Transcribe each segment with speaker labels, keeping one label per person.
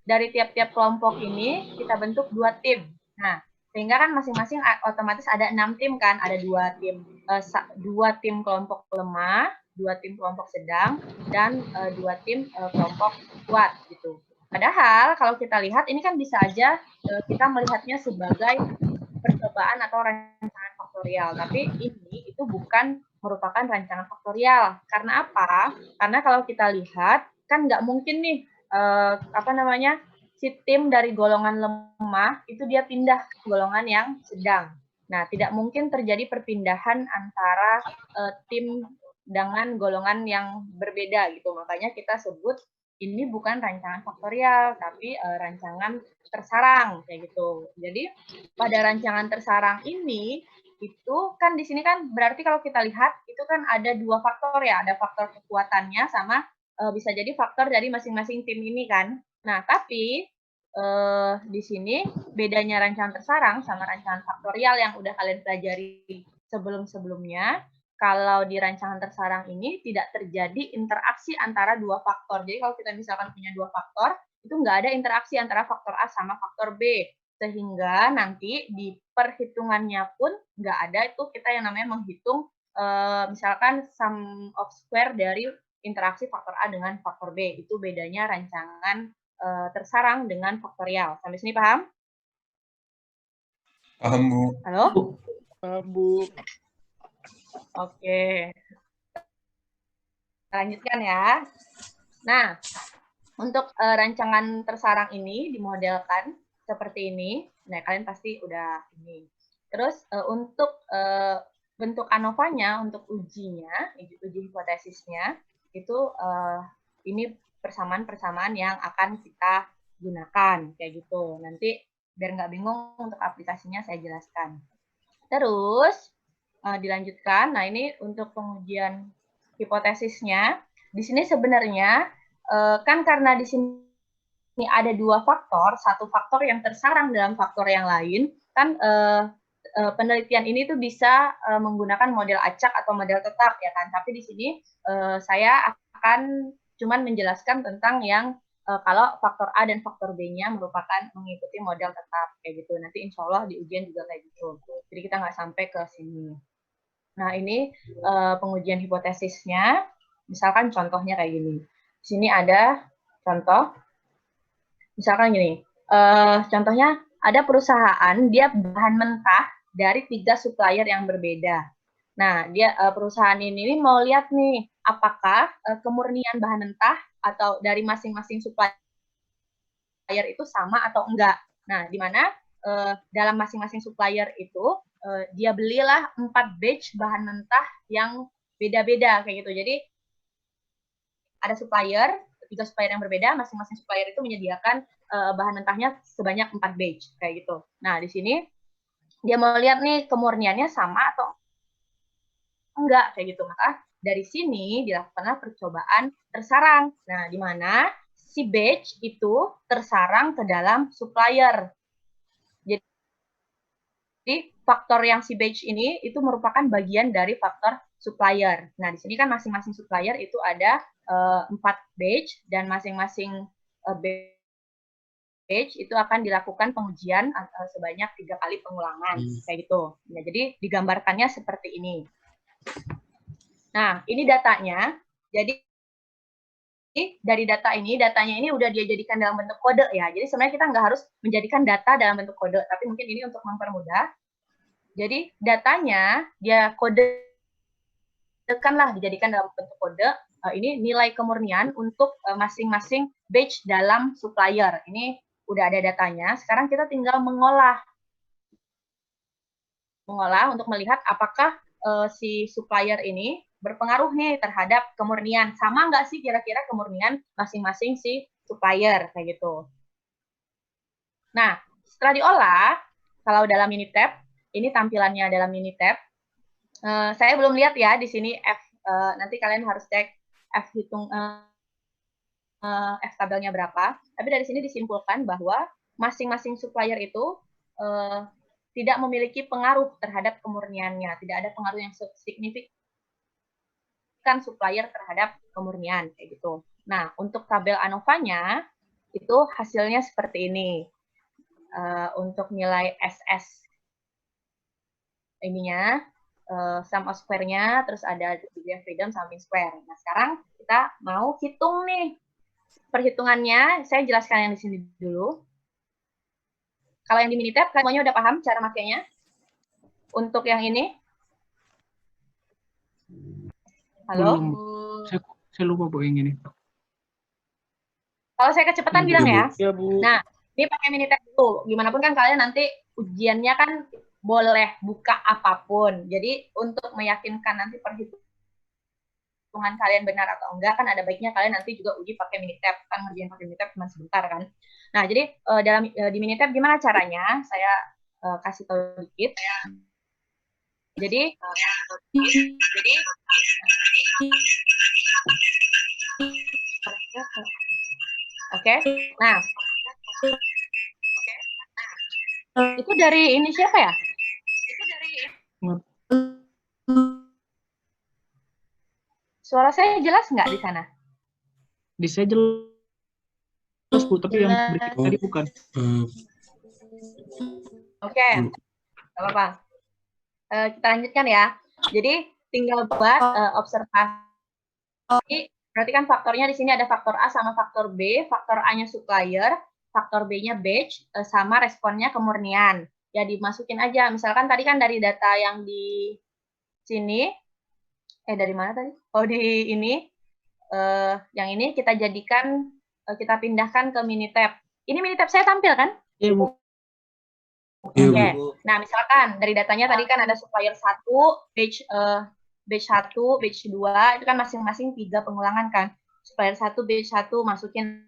Speaker 1: dari tiap-tiap kelompok ini kita bentuk 2 tim. Nah, sehingga kan masing-masing otomatis ada 6 tim kan, ada 2 tim, 2 tim kelompok lemah, 2 tim kelompok sedang, dan 2 tim kelompok kuat gitu. Padahal kalau kita lihat ini kan bisa aja kita melihatnya sebagai percobaan atau rancangan faktorial, tapi ini itu bukan merupakan rancangan faktorial. Karena apa? Karena kalau kita lihat kan nggak mungkin nih si tim dari golongan lemah itu dia pindah ke golongan yang sedang. Nah, tidak mungkin terjadi perpindahan antara tim dengan golongan yang berbeda gitu. Makanya kita sebut ini bukan rancangan faktorial, tapi rancangan tersarang kayak gitu. Jadi pada rancangan tersarang ini itu kan di sini kan berarti kalau kita lihat itu kan ada 2 faktor ya, ada faktor kekuatannya sama bisa jadi faktor dari masing-masing tim ini kan. Nah, tapi di sini bedanya rancangan tersarang sama rancangan faktorial yang udah kalian pelajari sebelum-sebelumnya, kalau di rancangan tersarang ini tidak terjadi interaksi antara 2 faktor. Jadi kalau kita misalkan punya 2 faktor, itu nggak ada interaksi antara faktor A sama faktor B. Sehingga nanti di perhitungannya pun nggak ada itu kita yang namanya menghitung misalkan sum of square dari interaksi faktor A dengan faktor B. Itu bedanya rancangan tersarang dengan faktorial. Sampai sini paham?
Speaker 2: Paham, Bu.
Speaker 1: Halo?
Speaker 3: Paham, Bu.
Speaker 1: Oke. Lanjutkan ya. Nah, untuk rancangan tersarang ini dimodelkan seperti ini. Nah, kalian pasti udah ini. Terus untuk bentuk ANOVA-nya, untuk ujinya, uji hipotesisnya, itu ini persamaan-persamaan yang akan kita gunakan, kayak gitu. Nanti biar nggak bingung untuk aplikasinya saya jelaskan. Terus dilanjutkan. Nah, ini untuk pengujian hipotesisnya. Di sini sebenarnya kan karena di sini ada 2 faktor, satu faktor yang tersarang dalam faktor yang lain, kan penelitian ini tuh bisa menggunakan model acak atau model tetap ya kan. Tapi di sini saya akan cuman menjelaskan tentang yang kalau faktor A dan faktor B-nya merupakan mengikuti model tetap kayak gitu. Nanti insya Allah di ujian juga kayak gitu. Jadi kita nggak sampai ke sini. Nah, ini pengujian hipotesisnya. Misalkan contohnya kayak gini. Di sini ada contoh. Misalkan gini. Contohnya ada perusahaan, dia bahan mentah dari 3 supplier yang berbeda. Nah, dia perusahaan ini mau lihat nih, apakah kemurnian bahan mentah atau dari masing-masing supplier itu sama atau enggak. Nah, di mana dalam masing-masing supplier itu dia belilah 4 batch bahan mentah yang beda-beda kayak gitu. Jadi ada supplier, 3 supplier yang berbeda, masing-masing supplier itu menyediakan bahan mentahnya sebanyak 4 batch kayak gitu. Nah, di sini dia mau lihat nih kemurniannya sama atau enggak kayak gitu. Maka dari sini dilakukanlah percobaan tersarang. Nah, di mana si batch itu tersarang ke dalam supplier. Jadi faktor yang si batch ini itu merupakan bagian dari faktor supplier. Nah, di sini kan masing-masing supplier itu ada 4 batch dan masing-masing batch itu akan dilakukan pengujian sebanyak 3 kali pengulangan kayak gitu. Nah, jadi digambarkannya seperti ini. Nah, ini datanya. Jadi dari datanya ini udah dia jadikan dalam bentuk kode ya. Jadi sebenarnya kita nggak harus menjadikan data dalam bentuk kode, tapi mungkin ini untuk mempermudah. Jadi datanya dia kodekanlah, dijadikan dalam bentuk kode. Ini nilai kemurnian untuk masing-masing batch dalam supplier. Ini udah ada datanya. Sekarang kita tinggal mengolah untuk melihat apakah si supplier ini berpengaruh nih terhadap kemurnian. Sama nggak sih kira-kira kemurnian masing-masing si supplier kayak gitu. Nah, setelah diolah, kalau dalam Minitab, ini tampilannya dalam Minitab. Saya belum lihat ya di sini F. Nanti kalian harus cek F hitung F tabelnya berapa. Tapi dari sini disimpulkan bahwa masing-masing supplier itu tidak memiliki pengaruh terhadap kemurniannya. Tidak ada pengaruh yang signifikan supplier terhadap kemurnian kayak gitu. Nah, untuk tabel ANOVA-nya itu hasilnya seperti ini. Untuk nilai SS ininya, sum of square-nya, terus ada degree of freedom sama mean square. Nah, sekarang kita mau hitung nih perhitungannya. Saya jelaskan yang di sini dulu. Kalau yang di Minitab, kalian semuanya udah paham cara makainya? Untuk yang ini? Halo?
Speaker 2: Belum. Saya lupa Bu yang ini.
Speaker 1: Kalau saya kecepatan bilang ya.
Speaker 3: Ya, Bu.
Speaker 1: Nah, ini pakai Minitab dulu. Gimana pun kan kalian nanti ujiannya kan boleh buka apapun. Jadi untuk meyakinkan nanti perhitungan kalian benar atau enggak, kan ada baiknya kalian nanti juga uji pakai Minitab. Kan ngerjain pakai Minitab cuma sebentar kan. Nah, jadi di Minitab gimana caranya? Saya kasih tahu dikit. Jadi oke. Nah, itu dari ini siapa ya? Suara saya jelas nggak di sana?
Speaker 2: Di saya jelas Bu, tapi yang berikut tadi bukan.
Speaker 1: Oke, nggak apa-apa. Kita lanjutkan ya. Jadi tinggal buat observasi. Berarti kan faktornya di sini ada faktor A sama faktor B. Faktor A-nya supplier, faktor B-nya batch, sama responnya kemurnian. Ya dimasukin aja. Misalkan tadi kan dari data yang di sini, dari mana tadi? Oh di ini, yang ini kita jadikan, kita pindahkan ke Minitab. Ini Minitab saya tampil kan?
Speaker 2: Iya Bu.
Speaker 1: Oke. Nah, misalkan dari datanya tadi kan ada supplier 1, batch 1, batch 2, itu kan masing-masing 3 pengulangan kan. Supplier 1, batch 1 masukin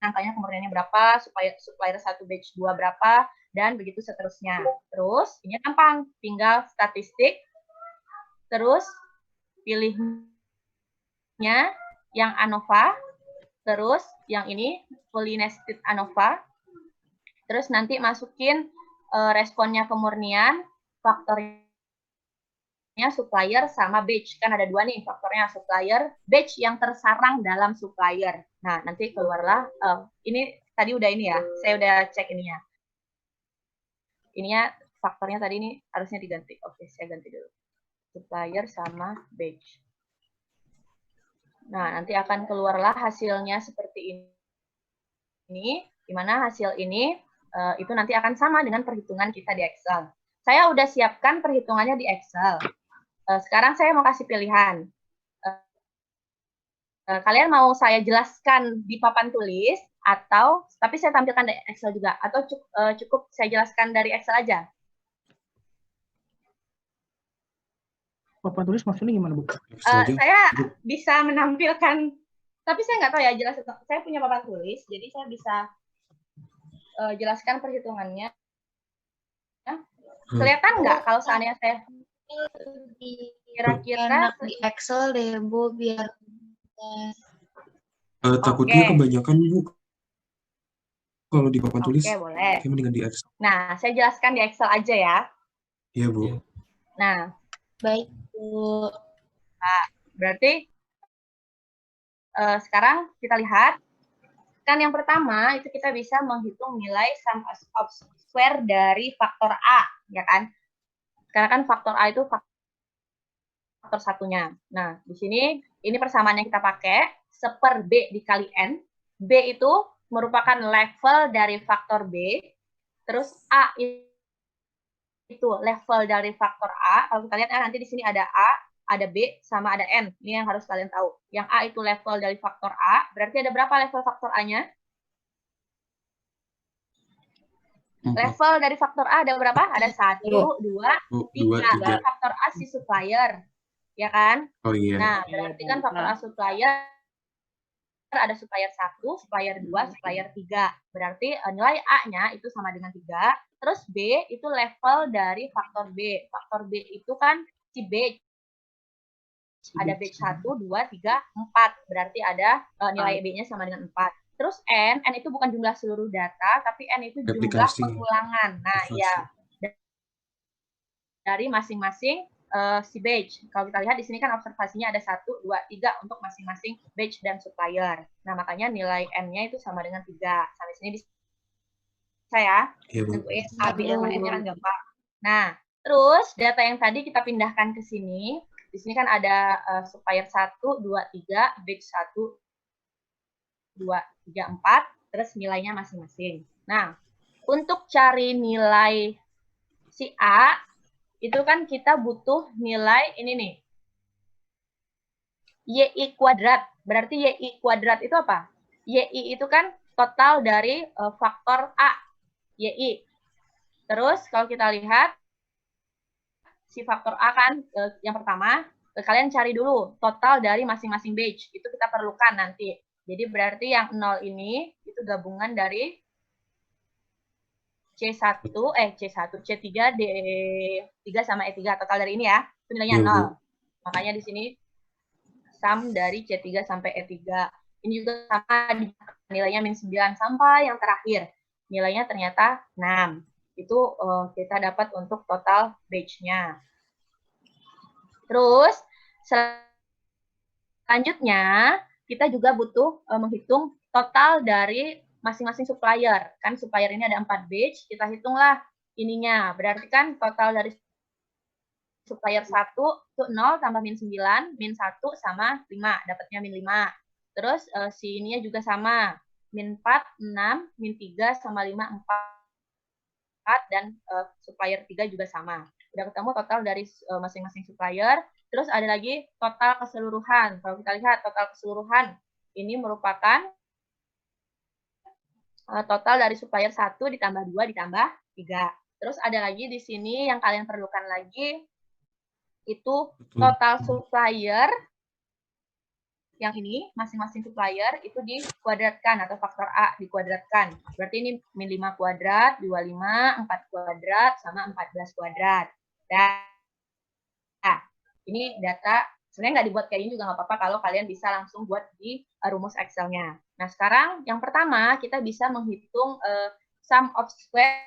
Speaker 1: angkanya kemurniannya berapa, supplier 1 batch 2 berapa, dan begitu seterusnya. Terus, ini gampang, tinggal statistik, terus pilihnya yang ANOVA, terus yang ini fully nested ANOVA, terus nanti masukin responnya kemurnian, faktornya supplier sama batch. Kan ada 2 nih faktornya, supplier, batch yang tersarang dalam supplier. Nah, nanti keluarlah, ini tadi udah ini ya, saya udah cek ininya. Ininya faktornya tadi ini harusnya diganti. Oke, saya ganti dulu. Supplier sama batch. Nah, nanti akan keluarlah hasilnya seperti ini, di mana hasil ini itu nanti akan sama dengan perhitungan kita di Excel. Saya udah siapkan perhitungannya di Excel. Sekarang saya mau kasih pilihan. Kalian mau saya jelaskan di papan tulis, atau, tapi saya tampilkan di Excel juga, atau cukup saya jelaskan dari Excel aja?
Speaker 2: Papan tulis maksudnya gimana Bu?
Speaker 1: Saya bisa menampilkan, tapi saya nggak tahu ya, jelas. Saya punya papan tulis, jadi saya bisa jelaskan perhitungannya. Kelihatan nggak kalau seandainya saya kira-kira
Speaker 4: di Excel deh Bu, biar
Speaker 3: takutnya kebanyakan Bu kalau di papan tulis.
Speaker 1: Oke, boleh.
Speaker 3: Saya mendingan di Excel.
Speaker 1: Nah, saya jelaskan di Excel aja ya.
Speaker 3: Iya Bu.
Speaker 1: Nah,
Speaker 4: baik Bu.
Speaker 1: Nah, berarti sekarang kita lihat. Kan yang pertama itu kita bisa menghitung nilai sum of square dari faktor A, ya kan? Karena kan faktor A itu faktor satunya. Nah, di sini ini persamaan yang kita pakai, seper B dikali N. B itu merupakan level dari faktor B, terus A itu level dari faktor A. Kalau kita lihat nanti di sini ada A, ada B, sama ada N. Ini yang harus kalian tahu. Yang A itu level dari faktor A, berarti ada berapa level faktor A-nya? Level dari faktor A ada berapa? Ada 1, 2, 3. Faktor A si supplier. Ya kan?
Speaker 3: Oh iya.
Speaker 1: Nah, berarti kan faktor A supplier ada supplier 1, supplier 2, supplier 3. Berarti nilai A-nya itu sama dengan 3. Terus B itu level dari faktor B. Faktor B itu kan si batch. Ada batch 1, 2, 3, 4. Berarti ada nilai B-nya sama dengan 4. Terus N itu bukan jumlah seluruh data, tapi N itu jumlah pengulangan. Nah, ya, dari masing-masing si batch. Kalau kita lihat di sini kan observasinya ada 1, 2, 3 untuk masing-masing batch dan supplier. Nah, makanya nilai N-nya itu sama dengan 3. Sampai sini bisa ya?
Speaker 3: Iya, Bu.
Speaker 1: Tentuin A, B, sama N-nya kan gampang. Nah, terus data yang tadi kita pindahkan ke sini. Di sini kan ada supplier 1, 2, 3, batch 1, 2, 3, 4, terus nilainya masing-masing. Nah, untuk cari nilai si A, itu kan kita butuh nilai ini nih. YI kuadrat. Berarti YI kuadrat itu apa? YI itu kan total dari faktor A. YI. Terus kalau kita lihat, si faktor A kan yang pertama, kalian cari dulu total dari masing-masing batch. Itu kita perlukan nanti. Jadi berarti yang 0 ini itu gabungan dari C1, C3, D3 sama E3. Total dari ini ya, itu nilainya 0. Makanya di sini sum dari C3 sampai E3. Ini juga sama, nilainya -9 sampai yang terakhir. Nilainya ternyata 6. Itu kita dapat untuk total batch-nya. Terus, selanjutnya, kita juga butuh menghitung total dari masing-masing supplier. Kan supplier ini ada 4 batch, kita hitunglah ininya. Berarti kan total dari supplier 1 itu 0 tambah -9, -1 sama 5, dapatnya -5. Terus si ininya juga sama, -4, 6, -3 sama 5, 4, dan supplier 3 juga sama. Udah ketemu total dari masing-masing supplier. Terus ada lagi total keseluruhan. Kalau kita lihat total keseluruhan, ini merupakan total dari supplier 1 ditambah 2 ditambah 3. Terus ada lagi di sini yang kalian perlukan lagi, itu total supplier yang ini, masing-masing supplier itu dikuadratkan atau faktor A dikuadratkan. Berarti ini -5 kuadrat, 25, 4 kuadrat, sama 14 kuadrat. Nah, ini data, sebenarnya nggak dibuat kayak ini juga nggak apa-apa kalau kalian bisa langsung buat di rumus Excel-nya. Nah, sekarang yang pertama kita bisa menghitung sum of square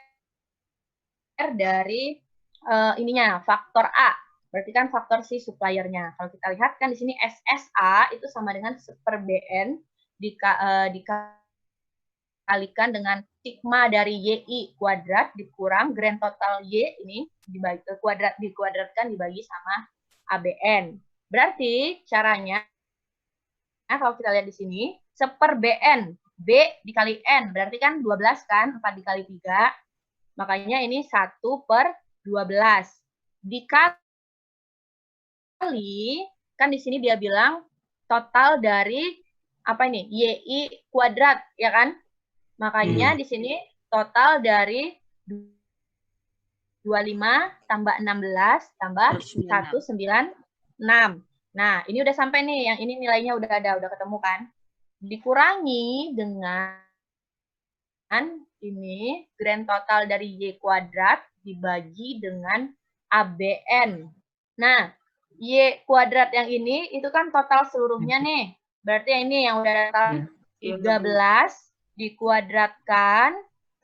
Speaker 1: dari ininya, faktor A. Berarti kan faktor si suppliernya. Kalau kita lihat kan di sini SSA itu sama dengan 1/BN dikalikan dengan sigma dari YI kuadrat dikurang grand total Y ini dibagi kuadrat dikuadratkan dibagi sama ABN. Berarti caranya, nah kalau kita lihat di sini 1/BN, B dikali N, berarti kan 12 kan, 4 dikali 3, makanya ini 1/12. Dikali, kan di sini dia bilang total dari apa ini? YI kuadrat, ya kan? Makanya di sini total dari 25 tambah 16 tambah 196. Nah, ini udah sampai nih, yang ini nilainya udah ada, udah ketemu kan? Dikurangi dengan ini grand total dari Y kuadrat dibagi dengan ABN. Nah, Y kuadrat yang ini itu kan total seluruhnya nih. Berarti yang ini yang udah datang 13 dikuadratkan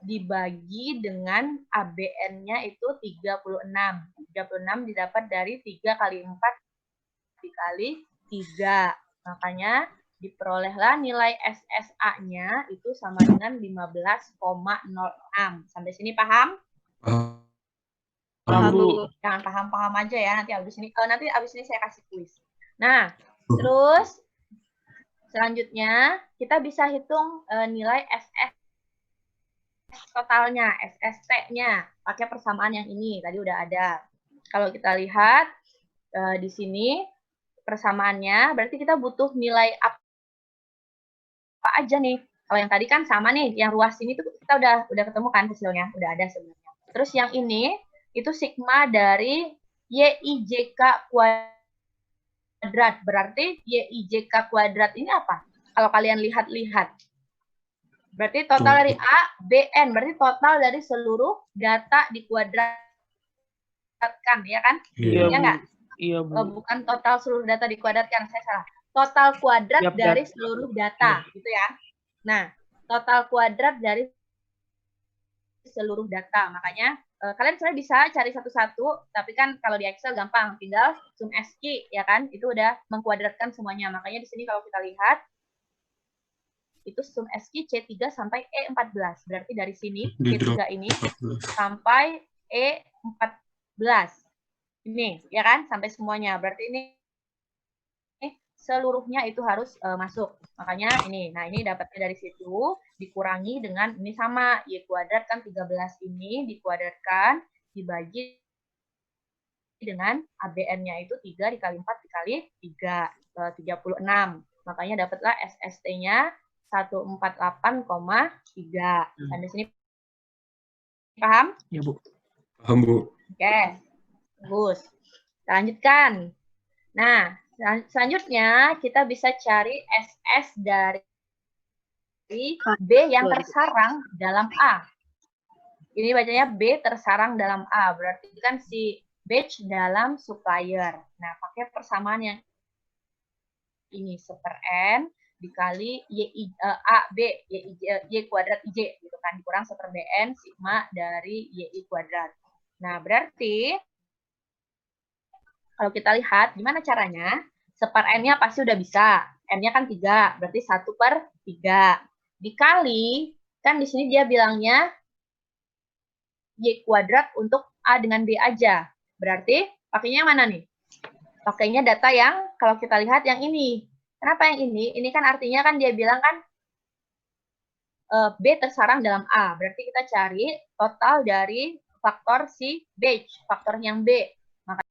Speaker 1: dibagi dengan ABN-nya itu 36. 36 didapat dari 3 kali 4 dikali 3. Makanya diperolehlah nilai SSA-nya itu sama dengan 15,06. Sampai sini paham?
Speaker 2: Paham, Bu.
Speaker 1: Jangan paham-paham aja ya, nanti abis ini saya kasih kuis. Nah, terus selanjutnya kita bisa hitung nilai SS totalnya, SST-nya, pakai persamaan yang ini, tadi udah ada. Kalau kita lihat di sini persamaannya, berarti kita butuh nilai apa aja nih. Kalau yang tadi kan sama nih, yang ruas ini tuh kita udah ketemu kan hasilnya, udah ada sebenarnya. Terus yang ini itu sigma dari YIJK kuadrat. Berarti YIJK kuadrat ini apa? Kalau kalian lihat-lihat. Berarti total dari A, BN. Berarti total dari seluruh data dikuadratkan, ya kan?
Speaker 2: Iya,
Speaker 1: ya nggak?
Speaker 2: Iya, Bu.
Speaker 1: Bukan total seluruh data dikuadratkan, saya salah. Total kuadrat dari seluruh data, gitu ya. Nah, total kuadrat dari seluruh data. Makanya kalian sebenarnya bisa cari satu-satu, tapi kan kalau di Excel gampang, tinggal zoom ASCII, ya kan? Itu udah mengkuadratkan semuanya. Makanya di sini kalau kita lihat, itu zoom ASCII C3 sampai E14. Berarti dari sini,
Speaker 3: Di drop
Speaker 1: C3 ini,
Speaker 3: 14.
Speaker 1: sampai E14. Ini, ya kan? Sampai semuanya. Berarti ini seluruhnya itu harus masuk. Makanya ini. Nah, ini dapatnya dari situ, dikurangi dengan ini sama. Y kuadrat kan 13 ini dikuadratkan, dibagi dengan ABN-nya itu 3 dikali 4 dikali 3, 36. Makanya dapatlah SST-nya 148,3. Dan di sini paham?
Speaker 2: Ya, Bu.
Speaker 3: Paham, Bu.
Speaker 1: Oke, bagus. Kita lanjutkan. Nah, selanjutnya kita bisa cari SS dari B yang tersarang dalam A. Ini bacanya B tersarang dalam A. Berarti kan si batch dalam supplier. Nah, pakai persamaan yang ini 1/N dikali AB Y kuadrat IJ gitu kan, dikurang 1/BN sigma dari YI kuadrat. Nah, berarti kalau kita lihat gimana caranya, 1/N-nya pasti udah bisa. N-nya kan 3, berarti 1/3. Dikali, kan di sini dia bilangnya Y kuadrat untuk A dengan B aja. Berarti pakainya mana nih? Pakainya data yang, kalau kita lihat yang ini. Kenapa yang ini? Ini kan artinya kan dia bilang kan B tersarang dalam A. Berarti kita cari total dari faktor si batch, faktor yang B.